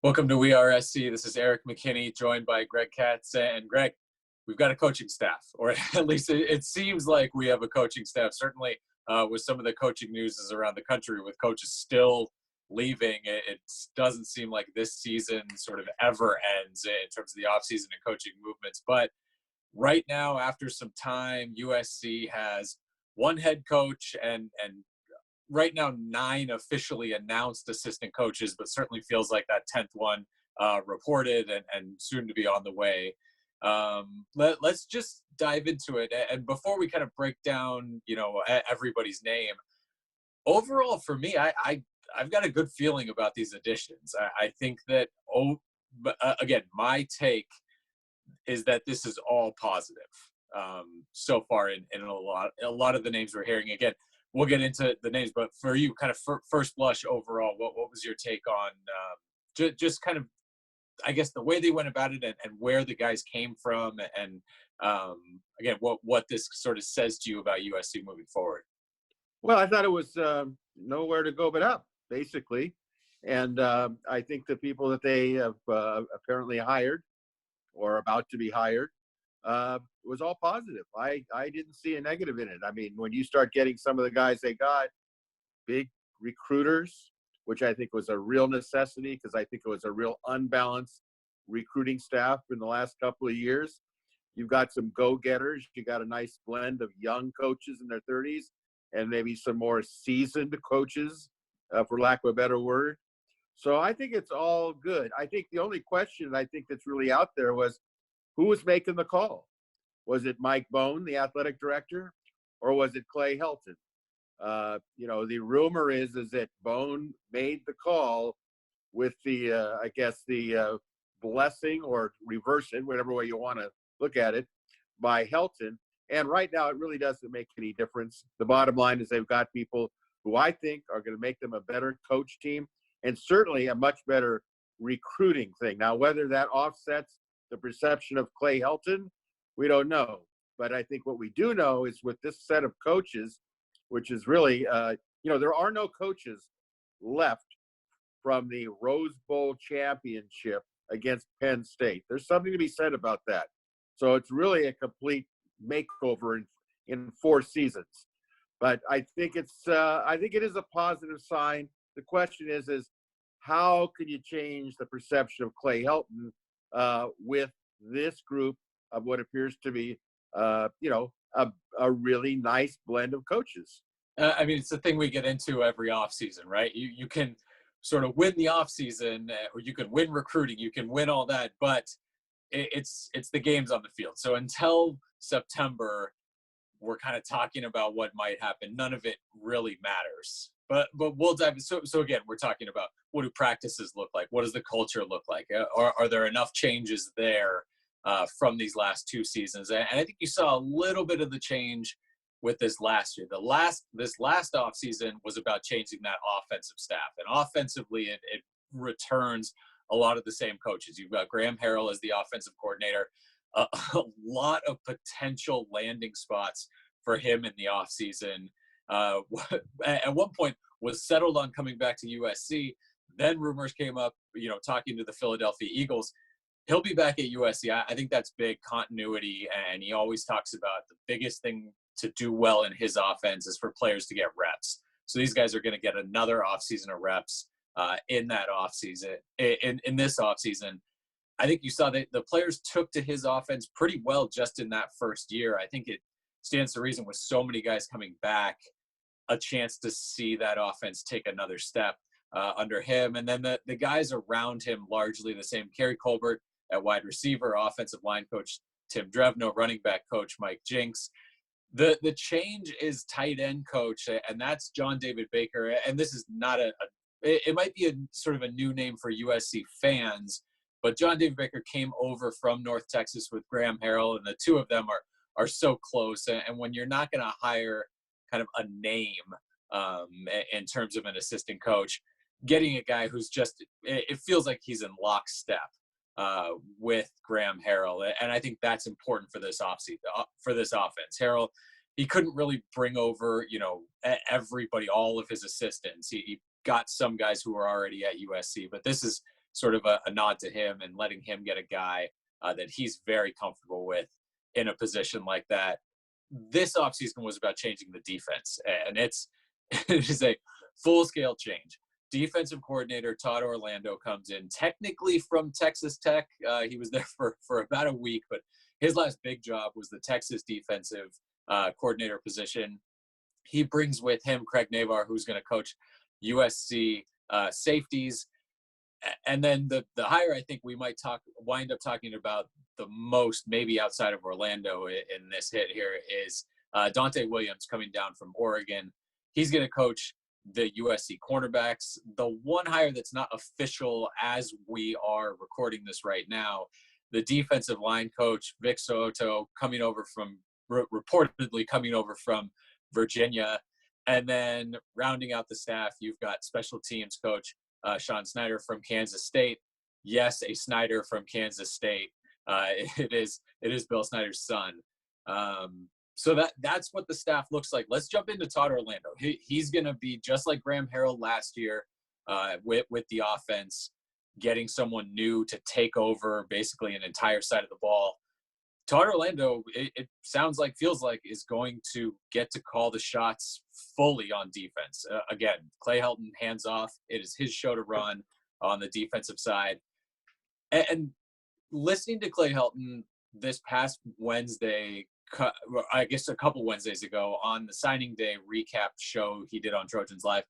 Welcome to WeAreSC. This is Erik McKinney, joined by Greg Katz. And Greg, we've got a coaching staff, or at least it seems like we have a coaching staff. Certainly, with some of the coaching news around the country, with coaches still leaving, it doesn't seem like this season sort of ever ends in terms of the offseason and coaching movements. But right now, after some time, USC has one head coach and right now 9 officially announced assistant coaches, but certainly feels like that 10th one reported and soon to be on the way. Let's just dive into it. And before we kind of break down, everybody's name, overall for me, I've got a good feeling about these additions. I think that, again, my take is that this is all positive so far in a lot of the names we're hearing. Again, we'll get into the names, but for you, kind of first blush overall, what was your take on just kind of, I guess, the way they went about it and where the guys came from, and again, what this sort of says to you about USC moving forward? Well, I thought it was nowhere to go but up, basically. And I think the people that they have apparently hired or about to be hired was all positive. I didn't see a negative in it. I mean, when you start getting some of the guys they got, big recruiters, which I think was a real necessity because I think it was a real unbalanced recruiting staff in the last couple of years. You've got some go-getters. You got a nice blend of young coaches in their 30s and maybe some more seasoned coaches, for lack of a better word. So I think it's all good. I think the only question I think that's really out there was who was making the call. Was it Mike Bone, the athletic director, or was it Clay Helton? The rumor is that Bone made the call with the, the blessing or reverse it, whatever way you want to look at it, by Helton. And right now, it really doesn't make any difference. The bottom line is they've got people who I think are going to make them a better coach team and certainly a much better recruiting thing. Now, whether that offsets the perception of Clay Helton, we don't know. But I think what we do know is with this set of coaches, which is really, there are no coaches left from the Rose Bowl championship against Penn State. There's something to be said about that. So it's really a complete makeover in 4 seasons. But I think it is a positive sign. The question is how can you change the perception of Clay Helton with this group of what appears to be, a really nice blend of coaches? I mean, it's the thing we get into every offseason, right? You can sort of win the offseason, or you can win recruiting, you can win all that, but it's the games on the field. So until September, we're kind of talking about what might happen. None of it really matters. But we'll dive. So again, we're talking about what do practices look like? What does the culture look like? Are there enough changes there from these last 2 seasons? And I think you saw a little bit of the change with this last year. This last offseason was about changing that offensive staff. And offensively, it returns a lot of the same coaches. You've got Graham Harrell as the offensive coordinator. A lot of potential landing spots for him in the offseason. At one point was settled on coming back to USC. Then rumors came up, talking to the Philadelphia Eagles. He'll be back at USC. I think that's big continuity. And he always talks about the biggest thing to do well in his offense is for players to get reps. So these guys are going to get another offseason of reps in that offseason, in this offseason. I think you saw that the players took to his offense pretty well just in that first year. I think it stands to reason with so many guys coming back, a chance to see that offense take another step under him. And then the guys around him, largely the same. Kerry Colbert at wide receiver, offensive line coach Tim Drevno, running back coach Mike Jinks. The change is tight end coach, and that's John David Baker. And this is not it might be a sort of a new name for USC fans, but John David Baker came over from North Texas with Graham Harrell, and the two of them are so close. And when you're not going to hire kind of a name in terms of an assistant coach, getting a guy who's just, it feels like he's in lockstep with Graham Harrell. And I think that's important for this offseason, for this offense. Harrell, he couldn't really bring over, everybody, all of his assistants. He got some guys who were already at USC, but this is sort of a nod to him and letting him get a guy that he's very comfortable with in a position like that. This offseason was about changing the defense, and it is a full-scale change. Defensive coordinator Todd Orlando comes in, technically from Texas Tech. He was there for about a week, but his last big job was the Texas defensive coordinator position. He brings with him Craig Naivar, who's going to coach USC safeties. And then the hire I think we might wind up talking about the most, maybe outside of Orlando in this hit here, is Donte Williams coming down from Oregon. He's going to coach the USC cornerbacks. The one hire that's not official as we are recording this right now, the defensive line coach, Vic So'oto, reportedly coming over from Virginia. And then rounding out the staff, you've got special teams coach Sean Snyder from Kansas State. Yes, a Snyder from Kansas State. It is Bill Snyder's son. So that's what the staff looks like. Let's jump into Todd Orlando. He's going to be just like Graham Harrell last year with the offense, getting someone new to take over basically an entire side of the ball. Todd Orlando, it feels like, is going to get to call the shots fully on defense. Again, Clay Helton, hands off. It is his show to run on the defensive side. And listening to Clay Helton this past Wednesday, I guess a couple Wednesdays ago, on the signing day recap show he did on Trojans Live,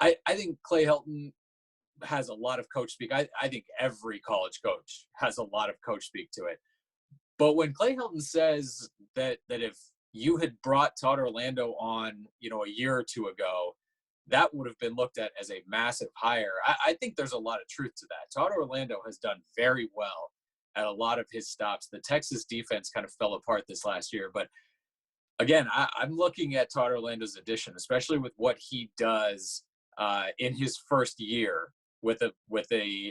I think Clay Helton has a lot of coach speak. I think every college coach has a lot of coach speak to it. But when Clay Helton says that if you had brought Todd Orlando on, a year or two ago, that would have been looked at as a massive hire. I think there's a lot of truth to that. Todd Orlando has done very well at a lot of his stops. The Texas defense kind of fell apart this last year. But again, I'm looking at Todd Orlando's addition, especially with what he does in his first year with a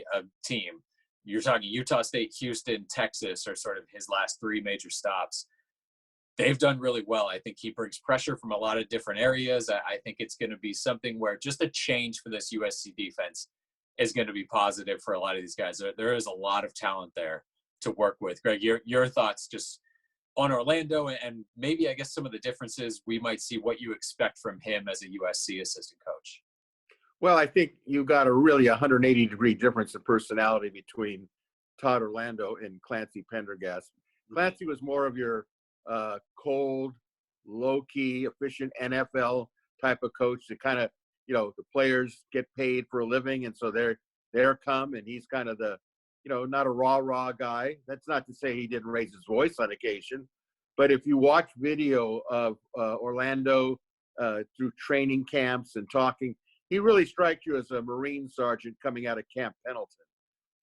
team. You're talking Utah State, Houston, Texas are sort of his last three major stops. They've done really well. I think he brings pressure from a lot of different areas. I think it's going to be something where just a change for this USC defense is going to be positive for a lot of these guys. There is a lot of talent there to work with. Greg, your thoughts just on Orlando and maybe, I guess, some of the differences we might see, what you expect from him as a USC assistant coach. Well, I think you got a really 180-degree difference of personality between Todd Orlando and Clancy Pendergast. Clancy was more of your cold, low-key, efficient NFL type of coach that kind of, the players get paid for a living, and so they're come, and he's kind of the, not a rah-rah guy. That's not to say he didn't raise his voice on occasion, but if you watch video of Orlando through training camps and talking, he really strikes you as a Marine sergeant coming out of Camp Pendleton.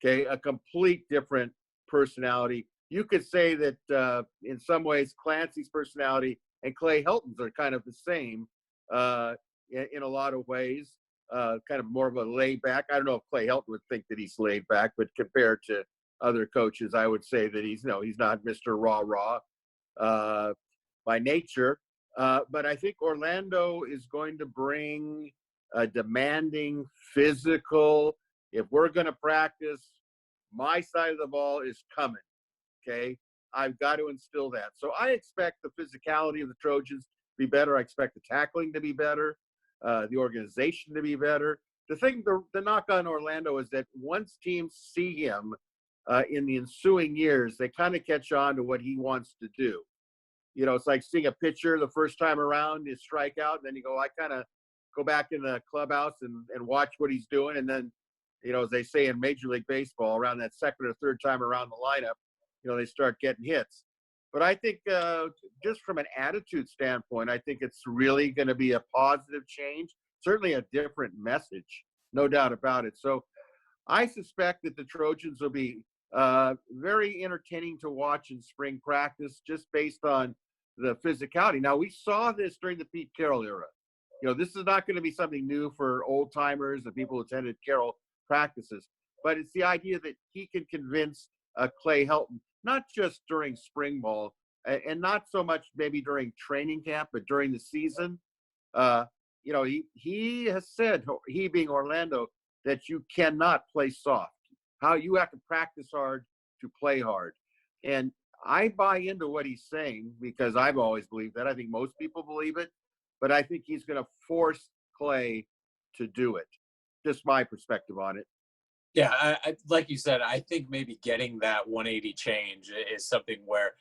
Okay, a complete different personality. You could say that in some ways Clancy's personality and Clay Helton's are kind of the same in a lot of ways. Kind of more of a laid back. I don't know if Clay Helton would think that he's laid back, but compared to other coaches, I would say that he's not Mr. Rah-Rah by nature. But I think Orlando is going to bring a demanding, physical. If we're going to practice, my side of the ball is coming. Okay, I've got to instill that. So I expect the physicality of the Trojans to be better. I expect the tackling to be better, the organization to be better. The knock on Orlando is that once teams see him in the ensuing years, they kind of catch on to what he wants to do. It's like seeing a pitcher the first time around, you strike out, and then you go, I kind of go back in the clubhouse and watch what he's doing. And then, as they say in Major League Baseball, around that second or third time around the lineup, they start getting hits. But I think just from an attitude standpoint, I think it's really going to be a positive change, certainly a different message, no doubt about it. So I suspect that the Trojans will be very entertaining to watch in spring practice, just based on the physicality. Now, we saw this during the Pete Carroll era. This is not going to be something new for old timers and people who attended Carroll practices, but it's the idea that he can convince Clay Helton, not just during spring ball and not so much maybe during training camp, but during the season. He has said, he being Orlando, that you cannot play soft. how you have to practice hard to play hard. And I buy into what he's saying because I've always believed that. I think most people believe it, but I think he's going to force Clay to do it. Just my perspective on it. Yeah, like you said, I think maybe getting that 180 change is something where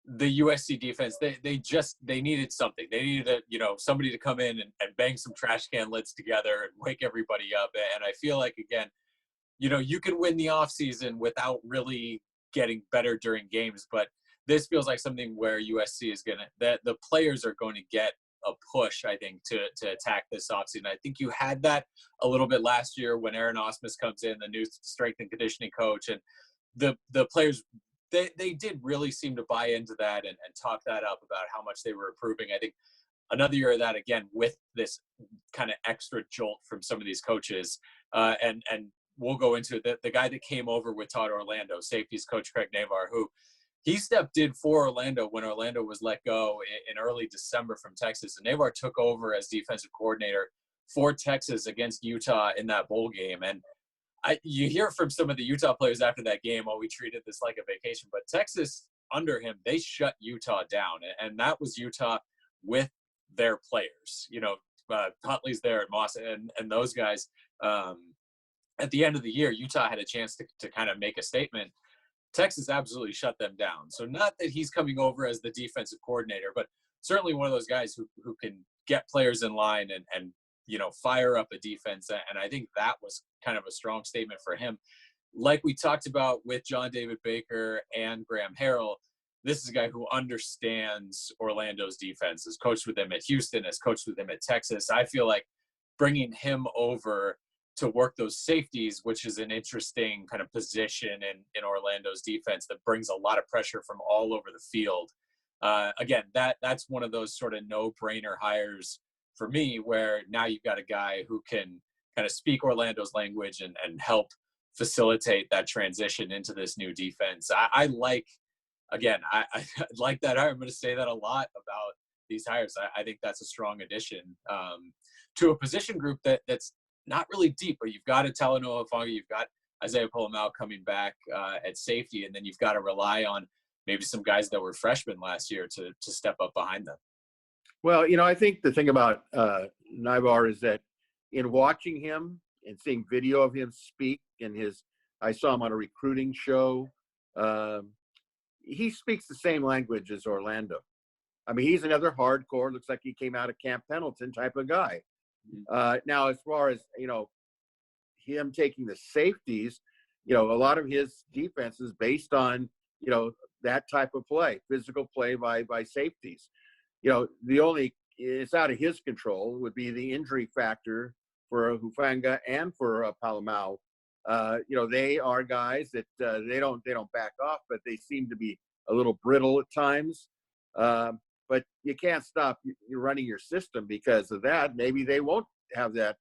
the USC defense, they needed something. They needed somebody to come in and bang some trash can lids together and wake everybody up. And I feel like, again, you can win the offseason without really getting better during games, but this feels like something where USC is that the players are going to get a push, I think, to attack this offseason. I think you had that a little bit last year when Aaron Osmus comes in, the new strength and conditioning coach, and the players, they did really seem to buy into that and talk that up about how much they were improving. I think another year of that, again, with this kind of extra jolt from some of these coaches, and we'll go into the guy that came over with Todd Orlando, safeties coach Craig Naivar, who he stepped in for Orlando when Orlando was let go in early December from Texas. And Naivar took over as defensive coordinator for Texas against Utah in that bowl game. And you hear from some of the Utah players after that game, we treated this like a vacation. But Texas, under him, they shut Utah down. And that was Utah with their players. Huntley's there at Moss and those guys. At the end of the year, Utah had a chance to kind of make a statement. Texas absolutely shut them down. So not that he's coming over as the defensive coordinator, but certainly one of those guys who can get players in line and fire up a defense. And I think that was kind of a strong statement for him. Like we talked about with John David Baker and Graham Harrell, this is a guy who understands Orlando's defense, has coached with them at Houston, has coached with them at Texas. I feel like bringing him over to work those safeties, which is an interesting kind of position in Orlando's defense that brings a lot of pressure from all over the field. Again, that's one of those sort of no-brainer hires for me, where now you've got a guy who can kind of speak Orlando's language and help facilitate that transition into this new defense. I like that hire. I'm going to say that a lot about these hires. I think that's a strong addition to a position group that's not really deep, but you've got a Talanoa Hufanga, you've got Isaiah Polamau coming back at safety, and then you've got to rely on maybe some guys that were freshmen last year to step up behind them. Well, I think the thing about Naivar is that in watching him and seeing video of him speak, I saw him on a recruiting show, he speaks the same language as Orlando. I mean, he's another hardcore, looks like he came out of Camp Pendleton type of guy. Now, as far as, him taking the safeties, a lot of his defense is based on, that type of play, physical play by safeties. It's out of his control would be the injury factor for Hufanga and for Polamau. They are guys that they don't back off, but they seem to be a little brittle at times. But you can't stop you running your system because of that. Maybe they won't have that.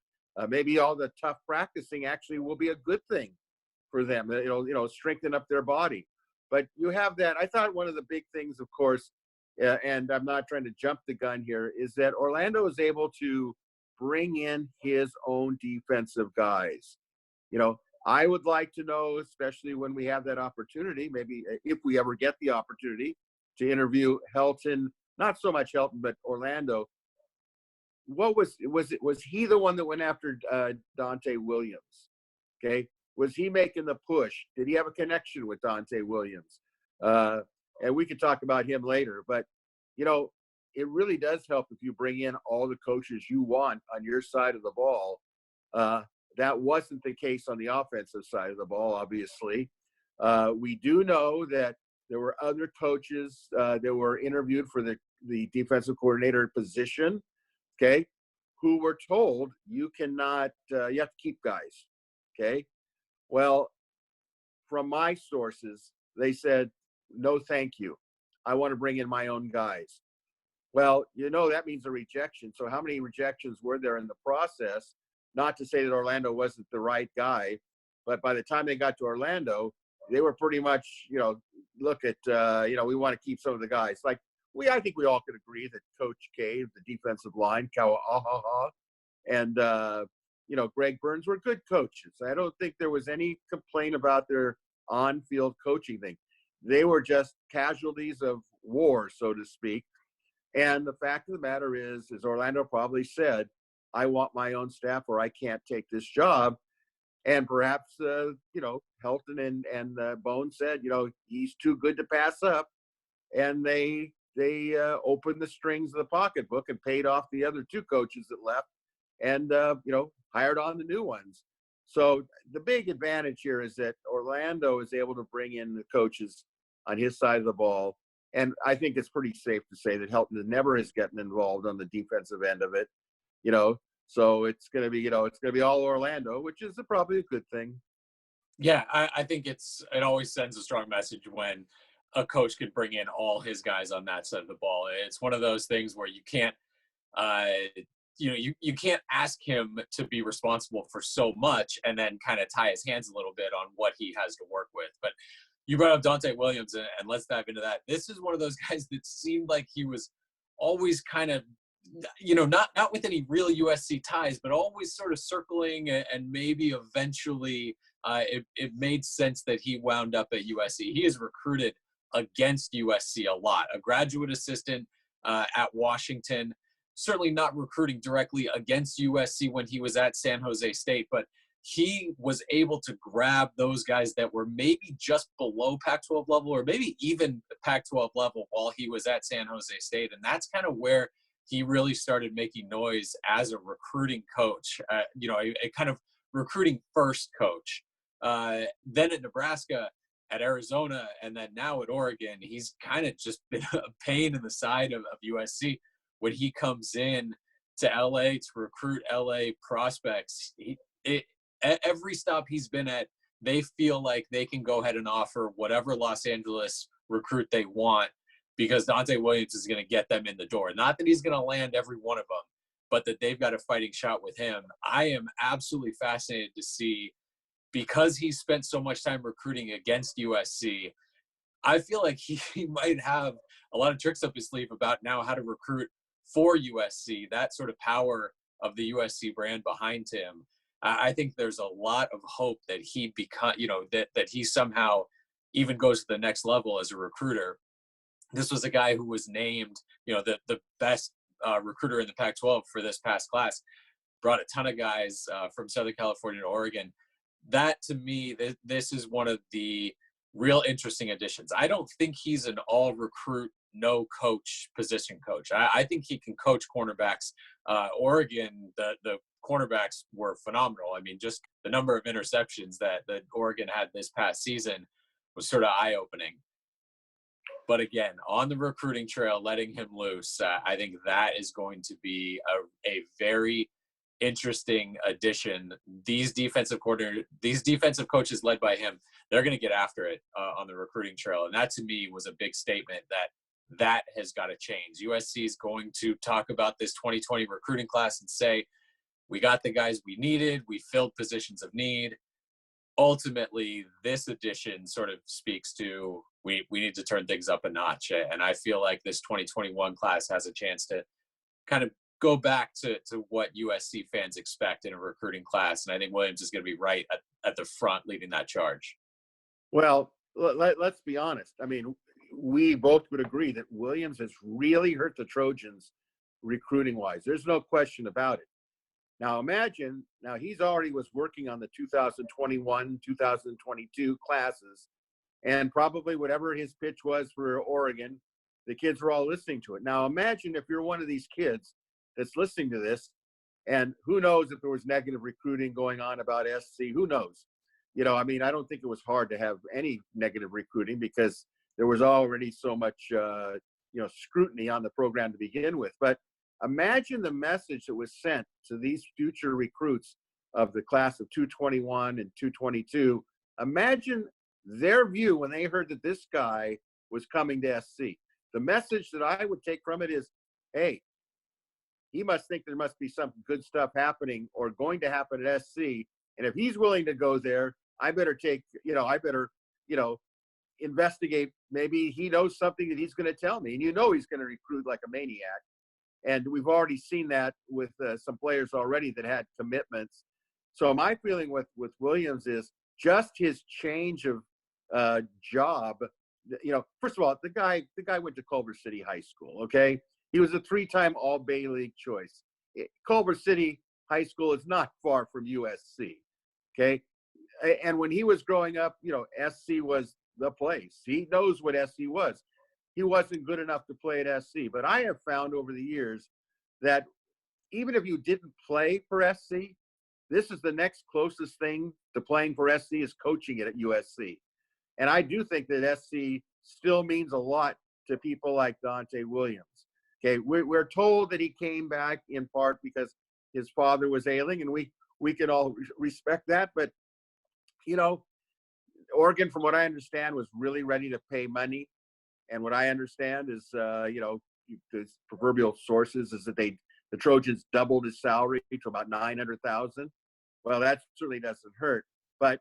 Maybe all the tough practicing actually will be a good thing for them. It'll strengthen up their body. But you have that. I thought one of the big things, of course, and I'm not trying to jump the gun here, is that Orlando is able to bring in his own defensive guys. I would like to know, especially when we have that opportunity, maybe if we ever get the opportunity to interview Helton, not so much Helton, but Orlando. Was he the one that went after Donte Williams? Okay. Was he making the push? Did he have a connection with Donte Williams? And we could talk about him later, but it really does help if you bring in all the coaches you want on your side of the ball. That wasn't the case on the offensive side of the ball, obviously. We do know that there were other coaches that were interviewed for the defensive coordinator position, okay, who were told you cannot, you have to keep guys, okay? Well, from my sources, they said, no, thank you. I want to bring in my own guys. Well, that means a rejection. So how many rejections were there in the process? Not to say that Orlando wasn't the right guy, but by the time they got to Orlando, they were pretty much, look at, we want to keep some of the guys. Like, I think we all could agree that Coach K, the defensive line, Kawa'ahaha, and Greg Burns were good coaches. I don't think there was any complaint about their on-field coaching thing. They were just casualties of war, so to speak. And the fact of the matter is, as Orlando probably said, I want my own staff or I can't take this job. And perhaps, Helton and Bone said, he's too good to pass up. And they opened the strings of the pocketbook and paid off the other two coaches that left and, hired on the new ones. So the big advantage here is that Orlando is able to bring in the coaches on his side of the ball. And I think it's pretty safe to say that Helton never has gotten involved on the defensive end of it, So it's going to be all Orlando, which is probably a good thing. Yeah, I think it always sends a strong message when a coach can bring in all his guys on that side of the ball. It's one of those things where you can't, you can't ask him to be responsible for so much and then kind of tie his hands a little bit on what he has to work with. But you brought up Donte Williams, and let's dive into that. This is one of those guys that seemed like he was always kind of, not with any real USC ties, but always sort of circling, and maybe eventually it made sense that he wound up at USC. He is recruited against USC a lot. A graduate assistant at Washington, certainly not recruiting directly against USC when he was at San Jose State, but he was able to grab those guys that were maybe just below Pac-12 level or maybe even Pac-12 level while he was at San Jose State. And that's kind of where he really started making noise as a recruiting coach, a kind of recruiting first coach. Then at Nebraska, at Arizona, and then now at Oregon, he's kind of just been a pain in the side of USC. When he comes in to LA to recruit LA prospects, every stop he's been at, they feel like they can go ahead and offer whatever Los Angeles recruit they want because Donte Williams is going to get them in the door. Not that he's going to land every one of them, but that they've got a fighting shot with him. I am absolutely fascinated to see, because he spent so much time recruiting against USC, I feel like he might have a lot of tricks up his sleeve about now how to recruit for USC, that sort of power of the USC brand behind him. I think there's a lot of hope that he that he somehow even goes to the next level as a recruiter. This was a guy who was named, the best recruiter in the Pac-12 for this past class, brought a ton of guys from Southern California to Oregon. That, to me, this is one of the real interesting additions. I don't think he's an all recruit, no coach position coach. I think he can coach cornerbacks. Oregon, the cornerbacks were phenomenal. I mean, just the number of interceptions that Oregon had this past season was sort of eye-opening. But again, on the recruiting trail, letting him loose, I think that is going to be a very interesting addition. These defensive coaches led by him, they're going to get after it on the recruiting trail. And that, to me, was a big statement that has got to change. USC is going to talk about this 2020 recruiting class and say, we got the guys we needed. We filled positions of need. Ultimately, this addition sort of speaks to we need to turn things up a notch. And I feel like this 2021 class has a chance to kind of go back to what USC fans expect in a recruiting class. And I think Williams is going to be right at the front leading that charge. Well, let's be honest. I mean, we both would agree that Williams has really hurt the Trojans recruiting-wise. There's no question about it. Now, imagine, he's already was working on the 2021, 2022 classes, and probably whatever his pitch was for Oregon, the kids were all listening to it. Now, imagine if you're one of these kids that's listening to this, and who knows if there was negative recruiting going on about SC, who knows? I mean, I don't think it was hard to have any negative recruiting because there was already so much, scrutiny on the program to begin with. But imagine the message that was sent to these future recruits of the class of 221 and 222. Imagine their view when they heard that this guy was coming to SC. The message that I would take from it is, hey, he must think there must be some good stuff happening or going to happen at SC. And if he's willing to go there, I better investigate. Maybe he knows something that he's going to tell me. And he's going to recruit like a maniac. And we've already seen that with some players already that had commitments So my feeling with Williams is just his change of job. First of all, the guy went to Culver City High School. Okay, he was a 3-time All Bay League choice. Culver City High School is not far from USC. Okay, and when he was growing up, SC was the place. He knows what SC was. He wasn't good enough to play at SC, but I have found over the years that even if you didn't play for SC, this is the next closest thing to playing for SC is coaching it at USC. And I do think that SC still means a lot to people like Donte Williams. Okay, we're told that he came back in part because his father was ailing, and we can all respect that. But, Oregon, from what I understand, was really ready to pay money. And what I understand is, the proverbial sources is that the Trojans doubled his salary to about $900,000. Well, that certainly doesn't hurt. But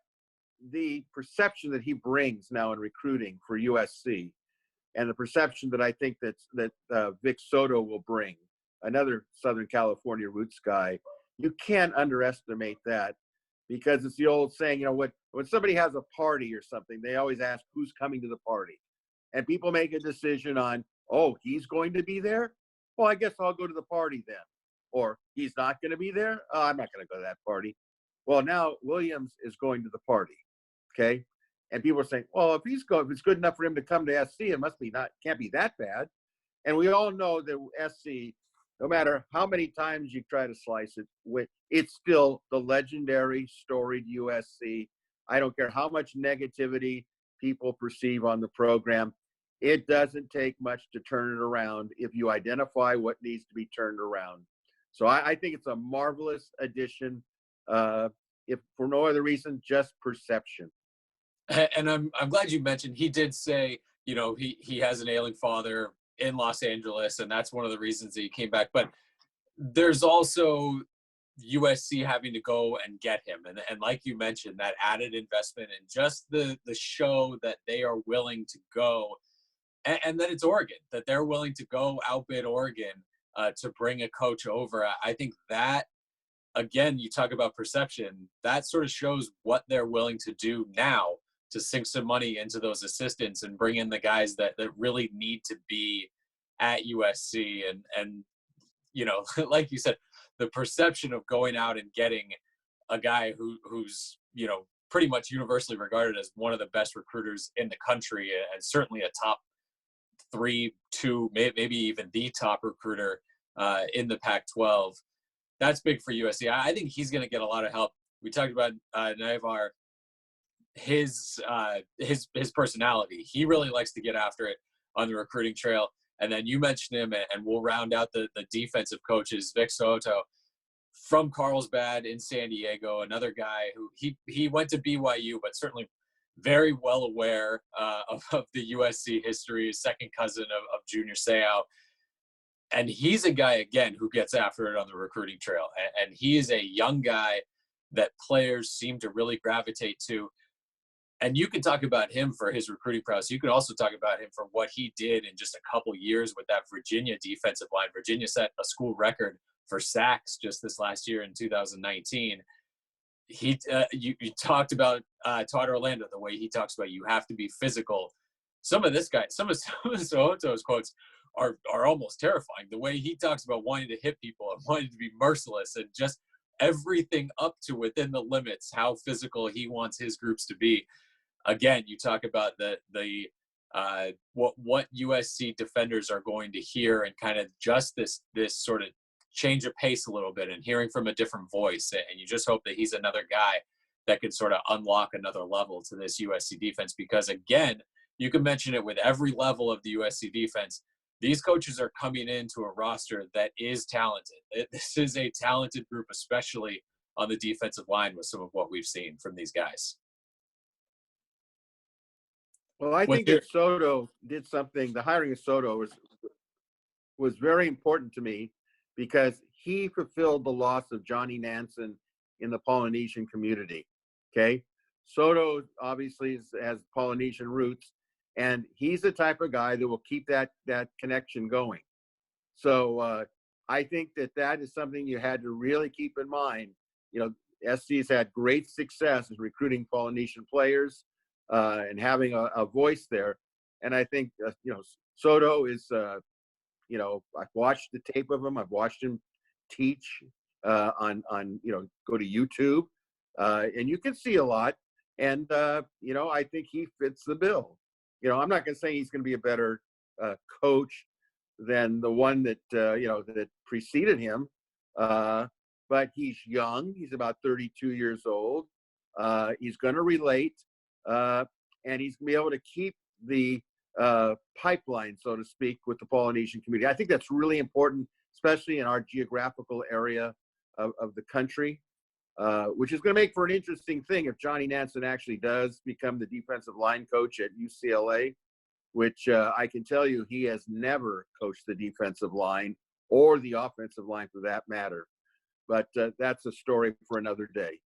the perception that he brings now in recruiting for USC, and the perception that I think that Vic So'oto will bring, another Southern California roots guy, you can't underestimate that, because it's the old saying, when somebody has a party or something, they always ask who's coming to the party. And people make a decision on, oh, he's going to be there? Well, I guess I'll go to the party then. Or he's not going to be there? Oh, I'm not going to go to that party. Well, now Williams is going to the party, okay? And people are saying, well, if it's good enough for him to come to SC, it can't be that bad. And we all know that SC, no matter how many times you try to slice it, it's still the legendary, storied USC. I don't care how much negativity people perceive on the program. It doesn't take much to turn it around if you identify what needs to be turned around. So I think it's a marvelous addition, if for no other reason, just perception. And I'm glad you mentioned, he did say, he has an ailing father in Los Angeles, and that's one of the reasons that he came back. But there's also USC having to go and get him. And like you mentioned, that added investment and just the show that they are willing to go, and that it's Oregon, that they're willing to go outbid Oregon to bring a coach over. I think that, again, you talk about perception, that sort of shows what they're willing to do now to sink some money into those assistants and bring in the guys that really need to be at USC. And like you said, the perception of going out and getting a guy who's pretty much universally regarded as one of the best recruiters in the country, and certainly a top 3, 2, maybe even the top recruiter in the Pac-12. That's big for USC. I think he's going to get a lot of help. We talked about Naivar, his personality. He really likes to get after it on the recruiting trail. And then you mentioned him, and we'll round out the defensive coaches. Vic So'oto from Carlsbad in San Diego, another guy who he went to BYU, but certainly very well aware of the USC history, second cousin of Junior Seau. And he's a guy, again, who gets after it on the recruiting trail. And he is a young guy that players seem to really gravitate to. And you can talk about him for his recruiting prowess. You can also talk about him for what he did in just a couple years with that Virginia defensive line. Virginia set a school record for sacks just this last year in 2019. You talked about Todd Orlando, the way he talks about you have to be physical. Some of So'oto's quotes are almost terrifying. The way he talks about wanting to hit people and wanting to be merciless and just everything up to within the limits, how physical he wants his groups to be. Again, you talk about what USC defenders are going to hear, and kind of just this sort of change of pace a little bit and hearing from a different voice. And you just hope that he's another guy that can sort of unlock another level to this USC defense, because again, you can mention it with every level of the USC defense. These coaches are coming into a roster that is talented. This is a talented group, especially on the defensive line with some of what we've seen from these guys. Well, I think that So'oto did something. The hiring of So'oto was very important to me, because he fulfilled the loss of Johnny Nansen in the Polynesian community. Okay, So'oto obviously has Polynesian roots, and he's the type of guy that will keep that connection going. So I think that is something you had to really keep in mind. SC's had great success in recruiting Polynesian players and having a voice there. And I think, So'oto is, I've watched the tape of him. I've watched him teach on go to YouTube. And you can see a lot. And, I think he fits the bill. I'm not going to say he's going to be a better coach than the one that, that preceded him. But he's young. He's about 32 years old. He's going to relate. And he's going to be able to keep the pipeline, so to speak, with the Polynesian community. I think that's really important, especially in our geographical area of the country, which is going to make for an interesting thing if Johnny Nansen actually does become the defensive line coach at UCLA, which I can tell you he has never coached the defensive line or the offensive line for that matter. But that's a story for another day.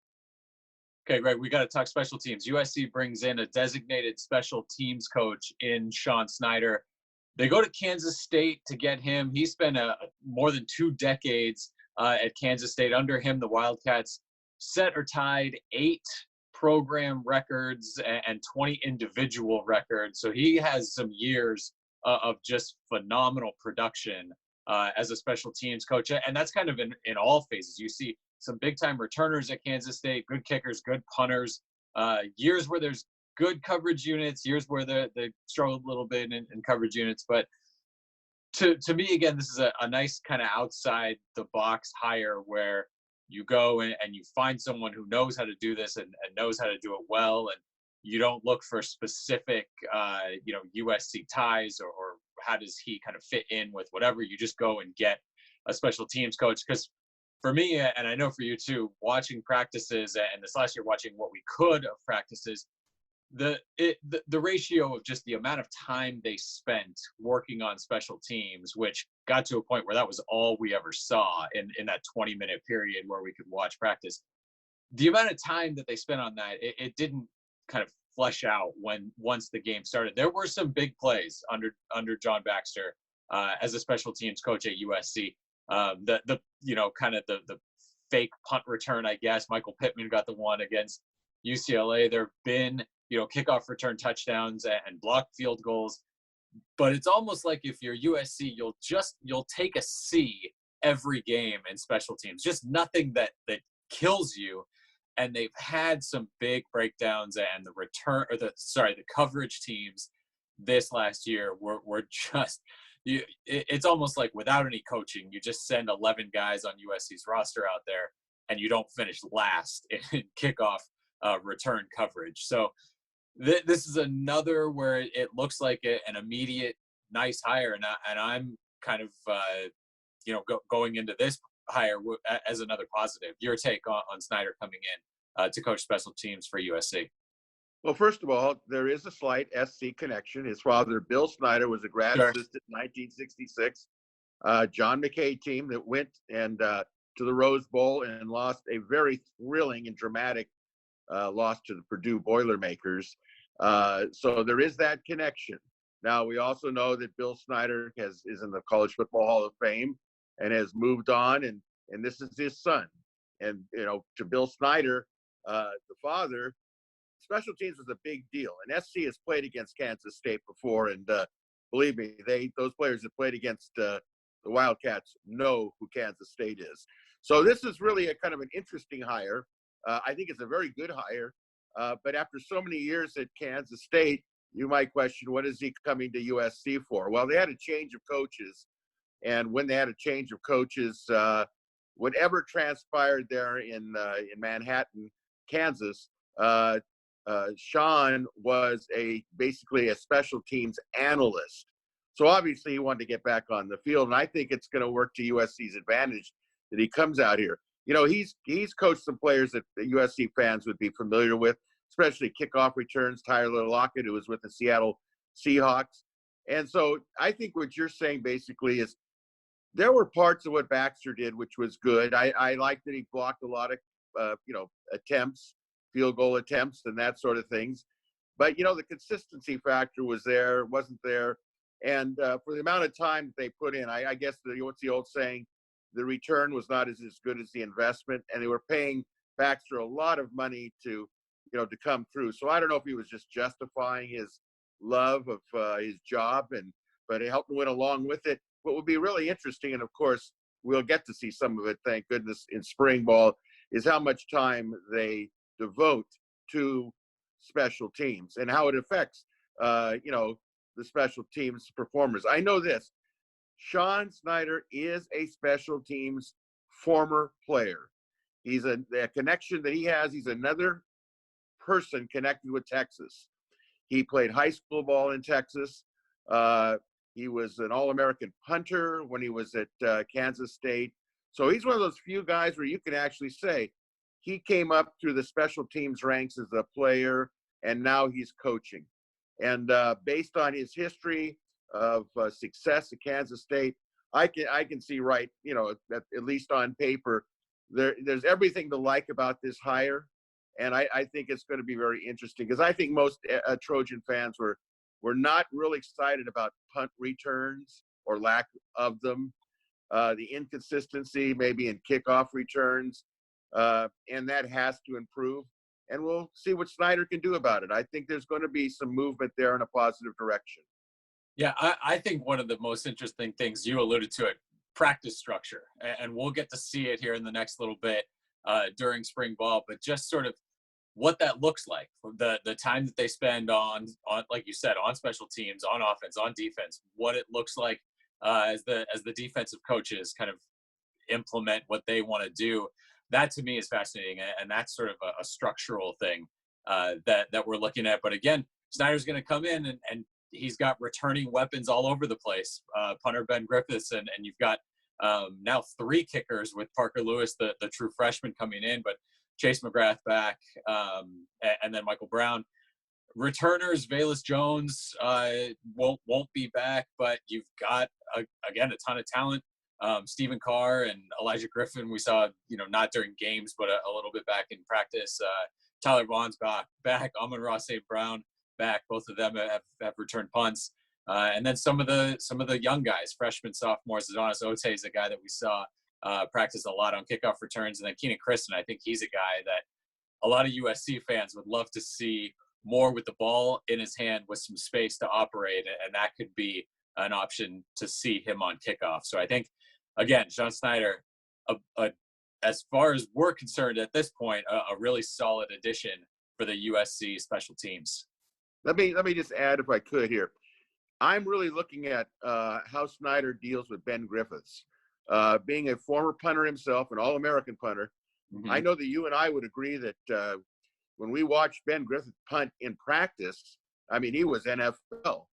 Okay, Greg, we got to talk special teams. USC brings in a designated special teams coach in Sean Snyder. They go to Kansas State to get him. He spent more than 2 decades at Kansas State. Under him, the Wildcats set or tied 8 program records and 20 individual records. So he has some years of just phenomenal production as a special teams coach. And that's kind of in all phases. You see some big-time returners at Kansas State, good kickers, good punters, years where there's good coverage units, years where they struggled a little bit in coverage units. But to me, again, this is a nice kind of outside-the-box hire where you go and you find someone who knows how to do this and knows how to do it well, and you don't look for specific, USC ties or how does he kind of fit in with whatever. You just go and get a special teams coach. Because for me, and I know for you too, watching practices and this last year watching what we could of practices, the ratio of just the amount of time they spent working on special teams, which got to a point where that was all we ever saw in that 20-minute period where we could watch practice. The amount of time that they spent on that, it didn't kind of flesh out once the game started. There were some big plays under John Baxter as a special teams coach at USC. The fake punt return, I guess. Michael Pittman got the one against UCLA. There have been, kickoff return touchdowns and blocked field goals. But it's almost like if you're USC, you'll take a C every game in special teams. Just nothing that kills you. And they've had some big breakdowns, and the coverage teams this last year were just it's almost like without any coaching, you just send 11 guys on USC's roster out there and you don't finish last in kickoff return coverage. So this is another where it looks like an immediate nice hire. And I'm kind of, going into this hire as another positive. Your take on Snyder coming in to coach special teams for USC. Well, first of all, there is a slight SC connection. His father, Bill Snyder, was a grad assistant in 1966. John McKay team that went to the Rose Bowl and lost a very thrilling and dramatic loss to the Purdue Boilermakers. So there is that connection. Now, we also know that Bill Snyder is in the College Football Hall of Fame and has moved on, and this is his son. And, to Bill Snyder, the father, special teams was a big deal, and SC has played against Kansas State before, and believe me, those players that played against the Wildcats know who Kansas State is. So this is really a kind of an interesting hire. I think it's a very good hire, but after so many years at Kansas State, you might question, what is he coming to USC for? Well, they had a change of coaches, and when they had a change of coaches, whatever transpired there in Manhattan, Kansas, Sean was basically a special teams analyst. So obviously he wanted to get back on the field, and I think it's going to work to USC's advantage that he comes out here. He's coached some players that the USC fans would be familiar with, especially kickoff returns, Tyler Lockett, who was with the Seattle Seahawks. And so I think what you're saying basically is there were parts of what Baxter did, which was good. I like that he blocked a lot of, attempts, field goal attempts and that sort of things. But, the consistency factor wasn't there. And for the amount of time that they put in, I guess what's the old saying? The return was not as good as the investment, and they were paying Baxter a lot of money to, to come through. So I don't know if he was just justifying his love of his job, but it helped him win along with it. What would be really interesting, and of course we'll get to see some of it, thank goodness, in spring ball, is how much time they devote to special teams and how it affects, the special teams performers. I know this: Sean Snyder is a special teams former player. He's a connection that he has. He's another person connected with Texas. He played high school ball in Texas. He was an All-American punter when he was at Kansas State. So he's one of those few guys where you can actually say he came up through the special teams ranks as a player, and now he's coaching. And based on his history of success at Kansas State, I can see right, at least on paper, there's everything to like about this hire. And I think it's going to be very interesting, because I think most Trojan fans were not really excited about punt returns or lack of them, the inconsistency maybe in kickoff returns, and that has to improve. And we'll see what Snyder can do about it. I think there's going to be some movement there in a positive direction. Yeah, I think one of the most interesting things, you alluded to it, practice structure. And we'll get to see it here in the next little bit during spring ball, but just sort of what that looks like, the time that they spend on, like you said, on special teams, on offense, on defense, what it looks like as the defensive coaches kind of implement what they want to do. That to me is fascinating, and that's sort of a structural thing that we're looking at. But again, Snyder's going to come in and he's got returning weapons all over the place. Punter Ben Griffiths, and you've got now 3 kickers with Parker Lewis, the true freshman, coming in, but Chase McGrath back, and then Michael Brown. Returners, Velus Jones won't be back, but you've got again a ton of talent. Stephen Carr and Elijah Griffin, we saw, not during games, but a little bit back in practice. Tyler Vaughn's back. Amon-Ra St. Brown back. Both of them have returned punts. And then some of the young guys, freshmen, sophomores. Adonis Ote is a guy that we saw practice a lot on kickoff returns. And then Keenan Kristen, I think he's a guy that a lot of USC fans would love to see more with the ball in his hand with some space to operate. And that could be an option to see him on kickoff. So I think, again, Sean Snyder, as far as we're concerned at this point, a really solid addition for the USC special teams. Let me just add, if I could here. I'm really looking at how Snyder deals with Ben Griffiths. Being a former punter himself, an All-American punter, mm-hmm. I know that you and I would agree that when we watched Ben Griffiths punt in practice, I mean, he was NFL.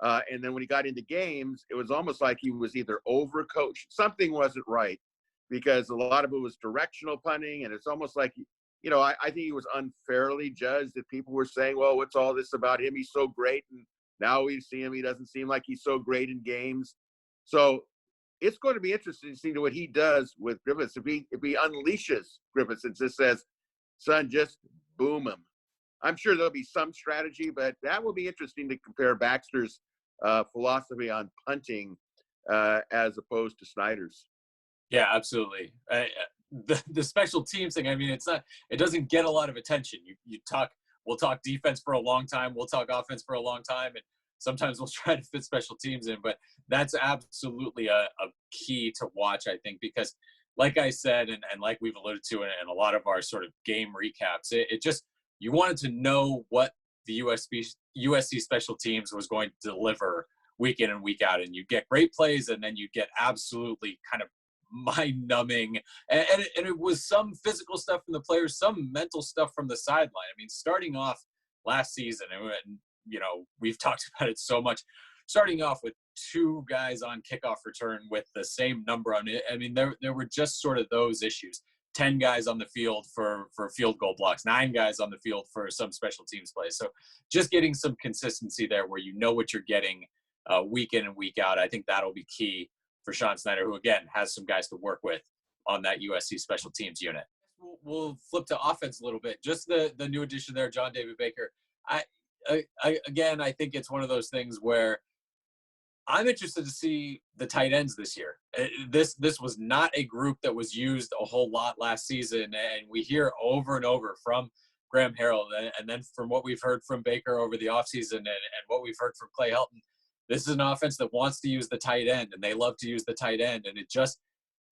And then when he got into games, it was almost like he was either overcoached. Something wasn't right, because a lot of it was directional punting. And it's almost like, I think he was unfairly judged, that people were saying, well, what's all this about him? He's so great. And now we see him, he doesn't seem like he's so great in games. So it's going to be interesting to see what he does with Griffiths. If he unleashes Griffiths and just says, son, just boom him. I'm sure there'll be some strategy, but that will be interesting to compare Baxter's philosophy on punting as opposed to Snyder's. Yeah, absolutely. The special teams thing, I mean, it doesn't get a lot of attention. We'll talk defense for a long time. We'll talk offense for a long time. And sometimes we'll try to fit special teams in, but that's absolutely a key to watch, I think, because like I said, and like we've alluded to in a lot of our sort of game recaps, it just, you wanted to know what the USC special teams was going to deliver week in and week out. And you get great plays, and then you get absolutely kind of mind-numbing. And it was some physical stuff from the players, some mental stuff from the sideline. I mean, starting off last season, and we've talked about it so much, starting off with 2 guys on kickoff return with the same number on it. I mean, there were just sort of those issues. 10 guys on the field for field goal blocks, 9 guys on the field for some special teams plays. So just getting some consistency there where you know what you're getting week in and week out. I think that'll be key for Sean Snyder, who, again, has some guys to work with on that USC special teams unit. We'll flip to offense a little bit. Just the new addition there, John David Baker. I think it's one of those things where I'm interested to see the tight ends this year. This was not a group that was used a whole lot last season, and we hear over and over from Graham Harrell, and then from what we've heard from Baker over the offseason and what we've heard from Clay Helton, this is an offense that wants to use the tight end, and they love to use the tight end, and it just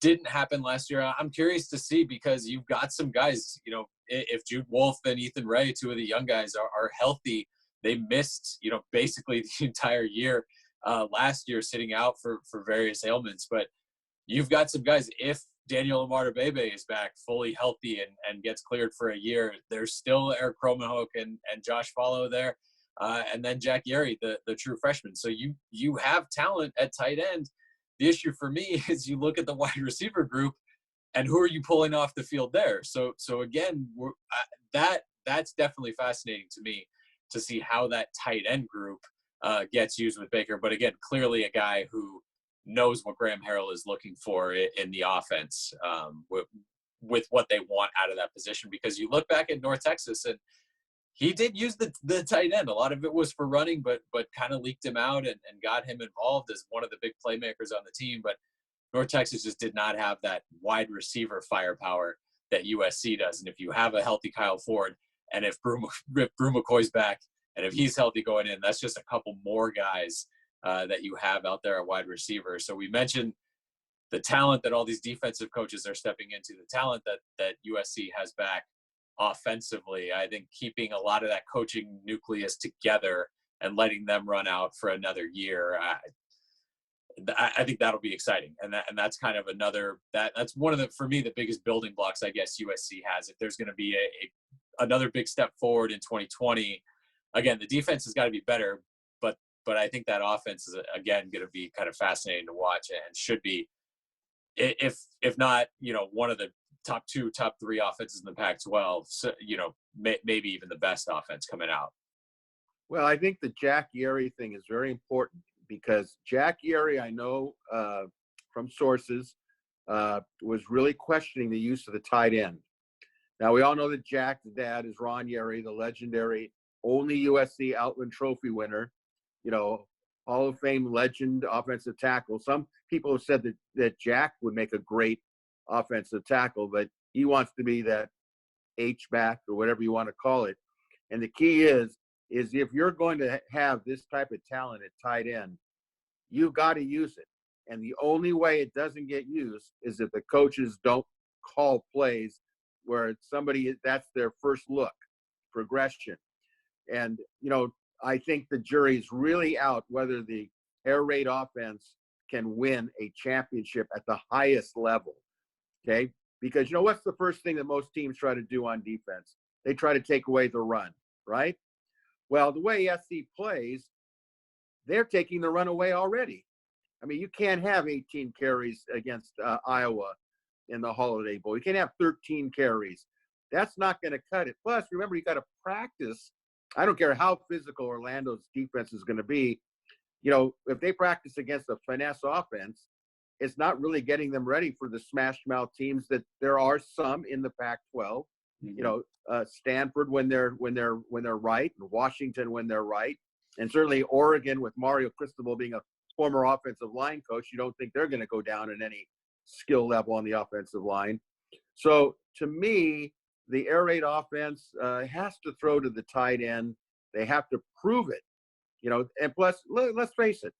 didn't happen last year. I'm curious to see, because you've got some guys, if Jude Wolfe and Ethan Ray, two of the young guys, are healthy. They missed, basically the entire year last year, sitting out for various ailments. But you've got some guys. If Daniel Amartebebe is back fully healthy and gets cleared for a year, there's still Erik Kromenhoek and Josh Follow there. And then Jack Yeri, the true freshman. So you have talent at tight end. The issue for me is you look at the wide receiver group, and who are you pulling off the field there? So again, that's definitely fascinating to me to see how that tight end group gets used with Baker. But again, clearly a guy who knows what Graham Harrell is looking for in the offense with what they want out of that position. Because you look back at North Texas, and he did use the tight end. A lot of it was for running, but kind of leaked him out and got him involved as one of the big playmakers on the team. But North Texas just did not have that wide receiver firepower that USC does. And if you have a healthy Kyle Ford, and if Brew McCoy's back, and if he's healthy going in, that's just a couple more guys that you have out there at wide receiver. So we mentioned the talent that all these defensive coaches are stepping into, the talent that USC has back offensively. I think keeping a lot of that coaching nucleus together and letting them run out for another year, I think that'll be exciting. And that's kind of that's one of for me, the biggest building blocks I guess USC has. If there's going to be another big step forward in 2020, again, the defense has got to be better, but I think that offense is again going to be kind of fascinating to watch, and should be, if not, one of the top 2, top 3 offenses in the Pac-12. So, maybe even the best offense coming out. Well, I think the Jack Yeri thing is very important, because Jack Yeri, I know from sources, was really questioning the use of the tight end. Now, we all know that Jack's dad is Ron Yeri, the legendary only USC Outland Trophy winner, Hall of Fame legend offensive tackle. Some people have said that Jack would make a great offensive tackle, but he wants to be that H-back or whatever you want to call it. And the key is if you're going to have this type of talent at tight end, you've got to use it. And the only way it doesn't get used is if the coaches don't call plays where that's their first look, progression. And, I think the jury's really out whether the air raid offense can win a championship at the highest level. Okay? Because what's the first thing that most teams try to do on defense? They try to take away the run, right? Well, the way SC plays, they're taking the run away already. I mean, you can't have 18 carries against Iowa in the Holiday Bowl. You can't have 13 carries. That's not going to cut it. Plus, remember, you got to practice. I don't care how physical Orlando's defense is going to be. If they practice against a finesse offense, it's not really getting them ready for the smash mouth teams that there are some in the Pac-12. Mm-hmm. Stanford when they're right, and Washington when they're right, and certainly Oregon with Mario Cristobal being a former offensive line coach. You don't think they're going to go down in any skill level on the offensive line. So to me, the air raid offense has to throw to the tight end. They have to prove it, and plus, let's face it,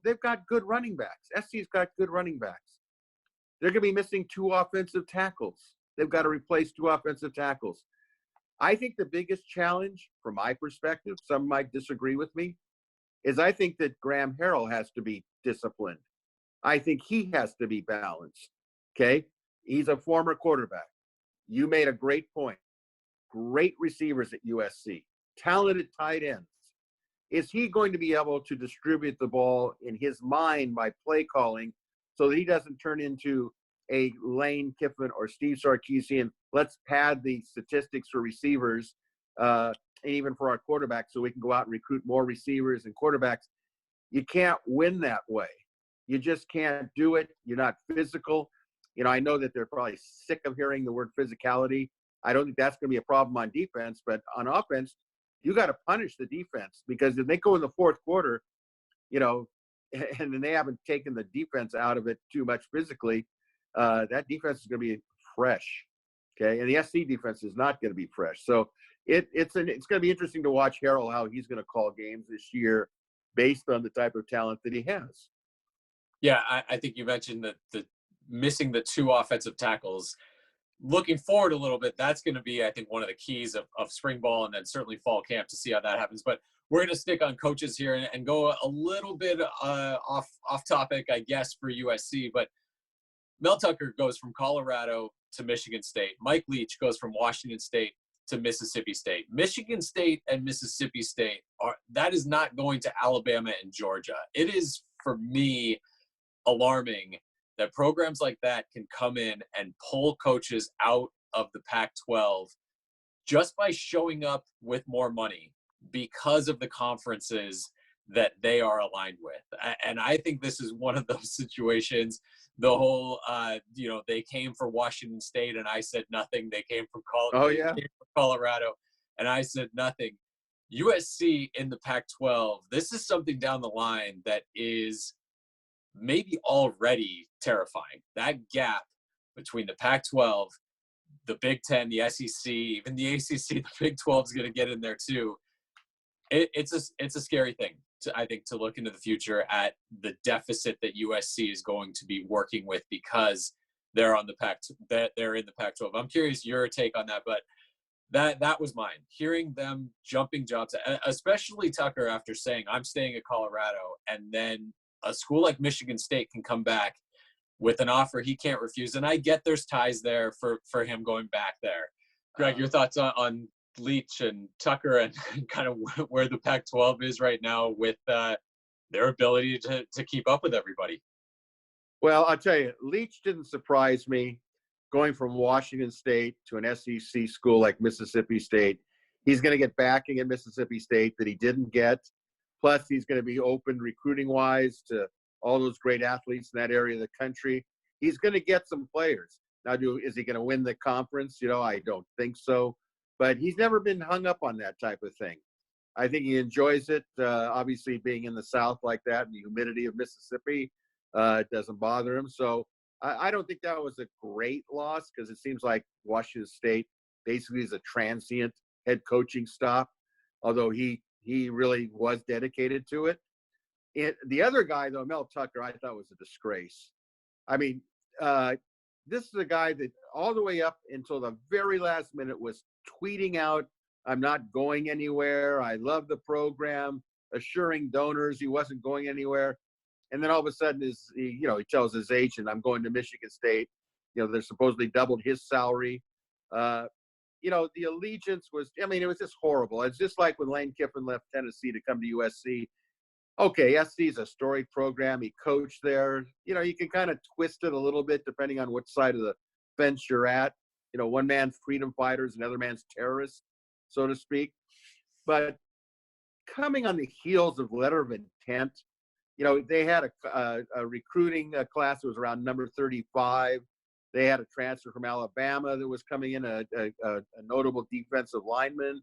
they've got good running backs. SC's got good running backs. They're going to be missing 2 offensive tackles. They've got to replace 2 offensive tackles. I think the biggest challenge, from my perspective, some might disagree with me, is I think that Graham Harrell has to be disciplined. I think he has to be balanced, okay? He's a former quarterback. You made a great point. Great receivers at USC. Talented tight ends. Is he going to be able to distribute the ball in his mind by play calling so that he doesn't turn into a Lane Kiffin or Steve Sarkisian, let's pad the statistics for receivers and even for our quarterbacks so we can go out and recruit more receivers and quarterbacks? You can't win that way. You just can't do it. You're not physical. I know that they're probably sick of hearing the word physicality. I don't think that's going to be a problem on defense, but on offense, you got to punish the defense, because if they go in the fourth quarter you know, and then they haven't taken the defense out of it too much physically. That defense is going to be fresh, okay, and the SC defense is not going to be fresh. So it's going to be interesting to watch Harrell how he's going to call games this year based on the type of talent that he has. Yeah, I think you mentioned that the missing the 2 offensive tackles. Looking forward a little bit, that's going to be, I think, one of the keys of spring ball and then certainly fall camp to see how that happens. But we're going to stick on coaches here and go a little bit off topic, I guess, for USC. But Mel Tucker goes from Colorado to Michigan State. Mike Leach goes from Washington State to Mississippi State. Michigan State and Mississippi State that is not going to Alabama and Georgia. It is, for me, alarming that programs like that can come in and pull coaches out of the Pac-12 just by showing up with more money because of the conferences that they are aligned with. And I think this is one of those situations. The whole, they came for Washington State and I said nothing. They came from Colorado and I said nothing. USC in the Pac-12, this is something down the line that is maybe already terrifying. That gap between the Pac-12, the Big Ten, the SEC, even the ACC, the Big 12 is going to get in there too. It's a scary thing, I think, to look into the future at the deficit that USC is going to be working with because they're in the Pac-12. I'm curious your take on that, but that was mine. Hearing them jumping jobs, especially Tucker after saying I'm staying at Colorado, and then a school like Michigan State can come back with an offer he can't refuse. And I get there's ties there for him going back there. Greg, your thoughts on Leach and Tucker and kind of where the Pac-12 is right now with their ability to keep up with everybody? Well, I'll tell you, Leach didn't surprise me going from Washington State to an SEC school like Mississippi State. He's going to get backing at Mississippi State that he didn't get. Plus, he's going to be open recruiting-wise to all those great athletes in that area of the country. He's going to get some players. Now, is he going to win the conference? I don't think so. But he's never been hung up on that type of thing. I think he enjoys it. Obviously, being in the South like that and the humidity of Mississippi, it doesn't bother him. So I don't think that was a great loss because it seems like Washington State basically is a transient head coaching stop, although he really was dedicated to it. The other guy, though, Mel Tucker, I thought was a disgrace. I mean, this is a guy that all the way up until the very last minute was tweeting out, I'm not going anywhere. I love the program, assuring donors he wasn't going anywhere. And then all of a sudden, he tells his agent, I'm going to Michigan State. They're supposedly doubled his salary. The allegiance was, it was just horrible. It's just like when Lane Kiffin left Tennessee to come to USC. Okay, SC is a storied program. He coached there. You can kind of twist it a little bit depending on which side of the fence you're at. One man's freedom fighters, another man's terrorists, so to speak. But coming on the heels of letter of intent, they had a recruiting class that was around number 35. They had a transfer from Alabama that was coming in, a notable defensive lineman.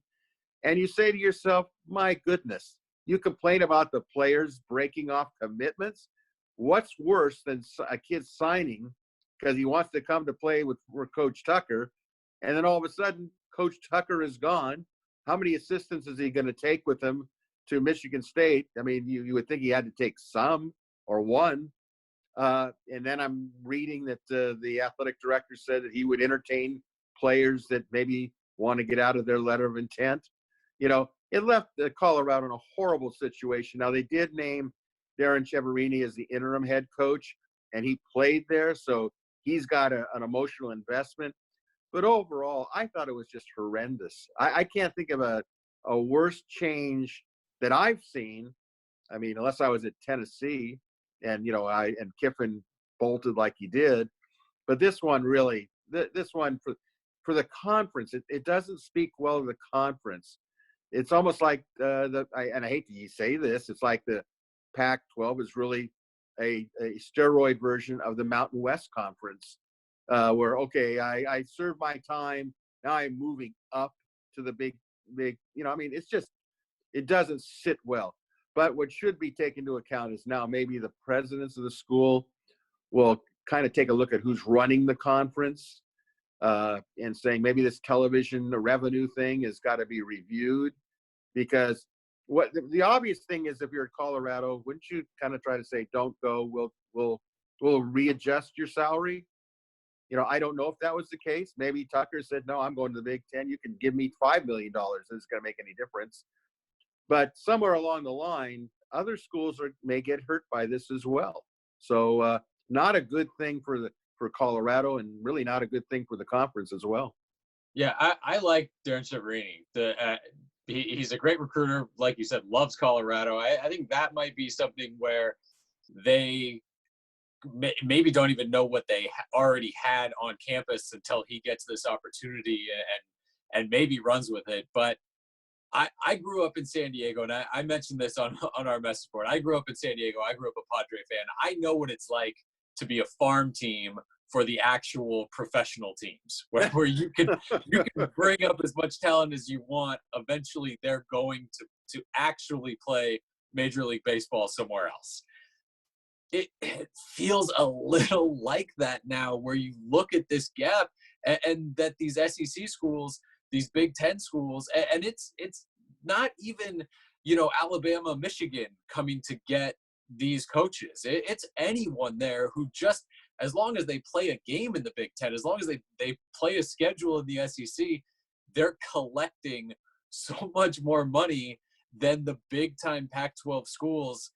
And you say to yourself, my goodness, you complain about the players breaking off commitments. What's worse than a kid signing because he wants to come to play with Coach Tucker, and then all of a sudden, Coach Tucker is gone? How many assistants is he going to take with him to Michigan State? I mean, you would think he had to take some or one. And then I'm reading that the athletic director said that he would entertain players that maybe want to get out of their letter of intent. It left Colorado in a horrible situation. Now, they did name Darren Chiaverini as the interim head coach, and he played there, so he's got an emotional investment. But overall, I thought it was just horrendous. I can't think of a worse change that I've seen. I mean, unless I was at Tennessee and, and Kiffin bolted like he did. But this one really, this one for the conference, it doesn't speak well of the conference. It's almost like and I hate to say this, it's like the Pac-12 is really a steroid version of the Mountain West Conference, where, okay, I served my time, now I'm moving up to the big, it doesn't sit well. But what should be taken into account is now maybe the presidents of the school will kind of take a look at who's running the conference and saying maybe this television revenue thing has got to be reviewed, because what the obvious thing is, if you're at Colorado, wouldn't you kind of try to say, don't go, we'll readjust your salary? You know, I don't know if that was the case. Maybe Tucker said, no, I'm going to the Big Ten. You can give me $5 million. It's going to make any difference. But somewhere along the line, other schools may get hurt by this as well. So not a good thing for Colorado, and really not a good thing for the conference as well. Yeah, I like Darren Chiaverini. He's a great recruiter, like you said, loves Colorado. I think that might be something where they maybe don't even know what they already had on campus until he gets this opportunity and maybe runs with it. But I grew up in San Diego, and I mentioned this on our message board. I grew up in San Diego. I grew up a Padre fan. I know what it's like to be a farm team for the actual professional teams, where you can bring up as much talent as you want. Eventually, they're going to actually play Major League Baseball somewhere else. It feels a little like that now, where you look at this gap and that these SEC schools, these Big Ten schools, and it's not even, Alabama, Michigan coming to get these coaches. It's anyone there who just, as long as they play a game in the Big Ten, as long as they play a schedule in the SEC, they're collecting so much more money than the big-time Pac-12 schools.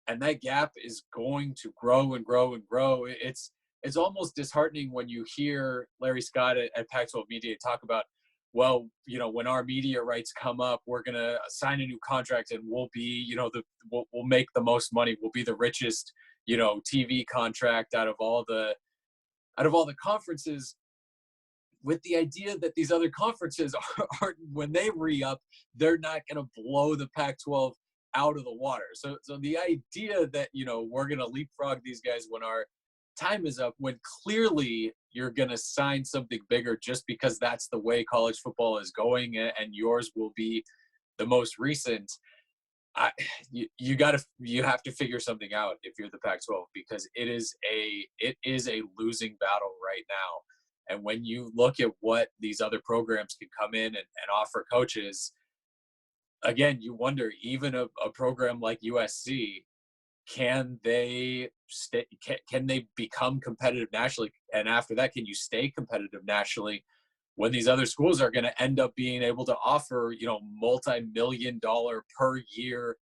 And that gap is going to grow and grow and grow. It's almost disheartening when you hear Larry Scott at Pac-12 Media talk about, well, when our media rights come up, we're going to sign a new contract and we'll be, we'll make the most money. We'll be the richest, TV contract out of all the conferences, with the idea that these other conferences are when they re-up, they're not going to blow the Pac-12 out of the water. So the idea that, we're going to leapfrog these guys when our time is up, when clearly you're going to sign something bigger just because that's the way college football is going, and yours will be the most recent. You have to figure something out if you're the Pac-12, because it is a losing battle right now. And when you look at what these other programs can come in and offer coaches, again, you wonder, even a program like USC, can they become competitive nationally? And after that, can you stay competitive nationally when these other schools are going to end up being able to offer, multi-million-dollar per year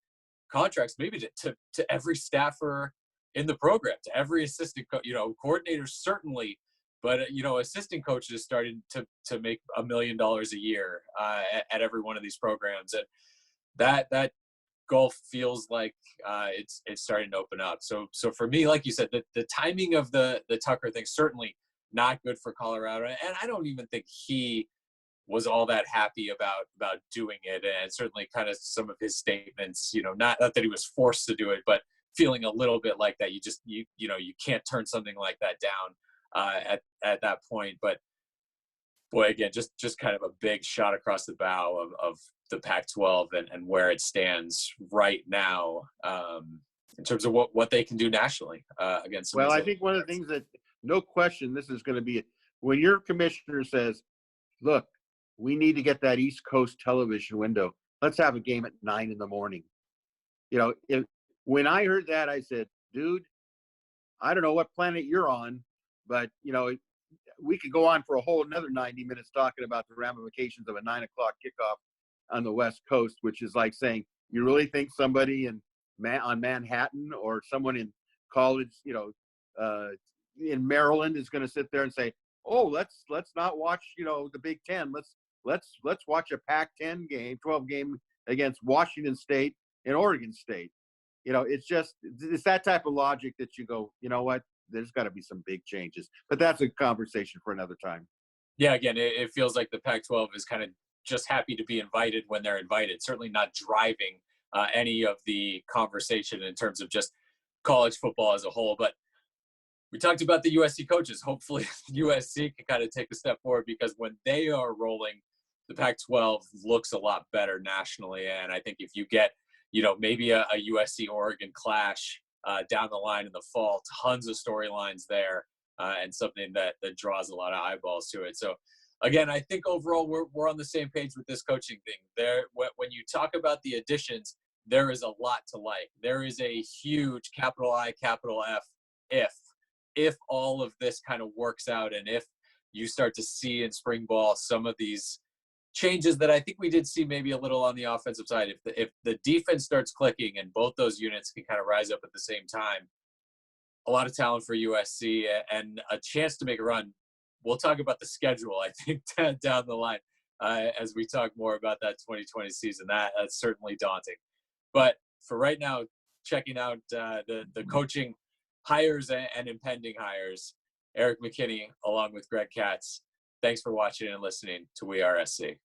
contracts, maybe to every staffer in the program, to every assistant, coordinators certainly, but assistant coaches starting to make $1 million a year at every one of these programs, and that golf feels like it's starting to open up. So for me, like you said, the timing of the Tucker thing, certainly not good for Colorado, and I don't even think he was all that happy about doing it, and certainly kind of some of his statements, not that he was forced to do it, but feeling a little bit like that. You can't turn something like that down at that point. But boy, again, just kind of a big shot across the bow of the Pac-12 and where it stands right now in terms of what they can do nationally against. Well, I think one of the things that, no question, this is going to be, when your commissioner says, look, we need to get that East Coast television window. Let's have a game at 9 a.m. When I heard that, I said, dude, I don't know what planet you're on, but, we could go on for a whole another 90 minutes talking about the ramifications of a 9 o'clock kickoff on the West Coast, which is like saying, you really think somebody on Manhattan or someone in college, in Maryland is going to sit there and say, oh, let's not watch, the Big Ten. Let's watch a Pac-10 game, 12 game against Washington State and Oregon State. It's that type of logic that you go, you know what? There's got to be some big changes, but that's a conversation for another time. Yeah, again, it feels like the Pac-12 is kind of just happy to be invited when they're invited, certainly not driving any of the conversation in terms of just college football as a whole. But we talked about the USC coaches. Hopefully USC can kind of take a step forward, because when they are rolling, the Pac-12 looks a lot better nationally. And I think if you get, maybe a USC Oregon clash down the line in the fall. Tons of storylines there, and something that draws a lot of eyeballs to it. So again, I think overall we're on the same page with this coaching thing. There, when you talk about the additions, there is a lot to like. There is a huge capital I, capital F if all of this kind of works out, and if you start to see in spring ball some of these changes that I think we did see maybe a little on the offensive side. If the defense starts clicking and both those units can kind of rise up at the same time, a lot of talent for USC and a chance to make a run. We'll talk about the schedule, I think, down the line as we talk more about that 2020 season. That's certainly daunting. But for right now, checking out the coaching hires and impending hires, Erik McKinney along with Greg Katz. Thanks for watching and listening to WeAreSC.